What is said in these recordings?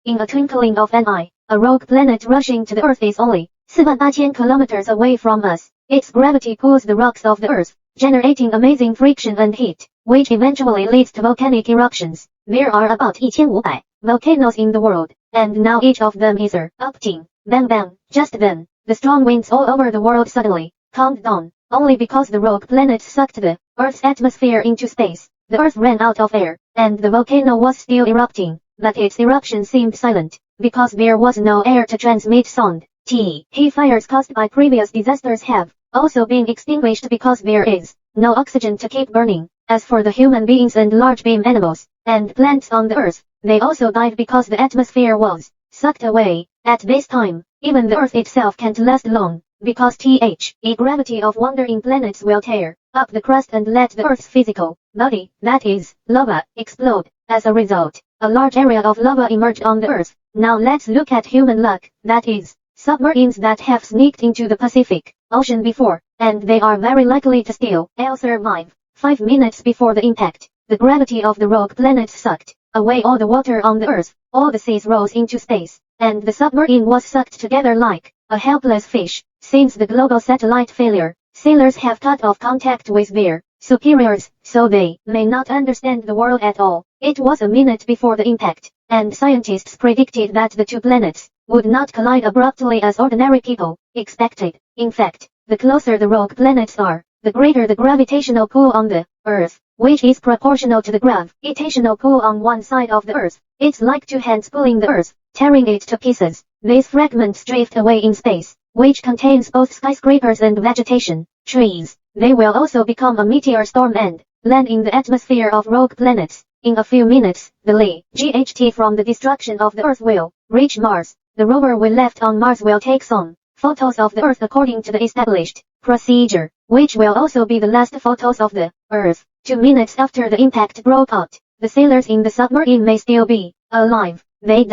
in a twinkling of an eye, a rogue planet rushing to the Earth is only 4,800 kilometers away from us. Its gravity pulls the rocks of the Earth, generating amazing friction and heat, which eventually leads to volcanic eruptions. There are about 1,500 volcanoes in the world, and now each of them is erupting. Bang bang. Just then, the strong winds all over the world suddenly calmed down, only because the rogue planet sucked the Earth's atmosphere into space. The Earth ran out of air, and the volcano was still erupting, but its eruption seemed silent, because there was no air to transmit sound. Heat fires caused by previous disasters have also been extinguished because there is no oxygen to keep burning. As for the human beings and large beam animals, and plants on the Earth, they also died because the atmosphere was sucked away. At this time, even the Earth itself can't last long, because the gravity of wandering planets will tear up the crust and let the Earth's physical body, that is, lava, explode. As a result, a large area of lava emerged on the Earth. Now let's look at human luck, that is, submarines that have sneaked into the Pacific Ocean before, and they are very likely to still survive. 5 minutes before the impact, the gravity of the rogue planet sucked away all the water on the Earth, all the seas rose into space, and the submarine was sucked together like a helpless fish. Since the global satellite failure, sailors have cut off contact with their superiors, so they may not understand the world at all. It was a minute before the impact, and scientists predicted that the two planets would not collide abruptly as ordinary people expected. In fact, the closer the rogue planets are, the greater the gravitational pull on the Earth, which is proportional to the gravitational pull on one side of the Earth. It's like two hands pulling the Earth, tearing it to pieces. These fragments drift away in space, which contains both skyscrapers and vegetation, trees. They will also become a meteor storm and land in the atmosphere of rogue planets. In a few minutes, the GHT from the destruction of the Earth will reach Mars. The rover we left on Mars will take some photos of the Earth according to the established procedure, which will also be the last photos of the Earth. 2 minutes after the impact broke out, the sailors in the submarine may still be alive. They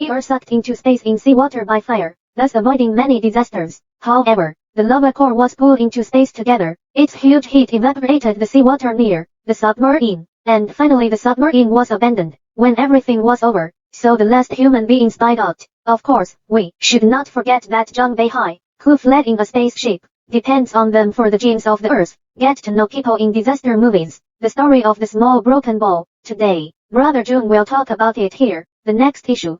were sucked into space in seawater by fire, thus avoiding many disasters. However, the lava core was pulled into space together. Its huge heat evaporated the seawater near the submarine, and finally the submarine was abandoned. When everything was over, so the last human beings died out. Of course, we should not forget that John Beihai, who fled in a spaceship, depends on them for the genes of the Earth. Get to know people in disaster movies. The story of the small broken ball. Today, Brother June will talk about it here. The next issue,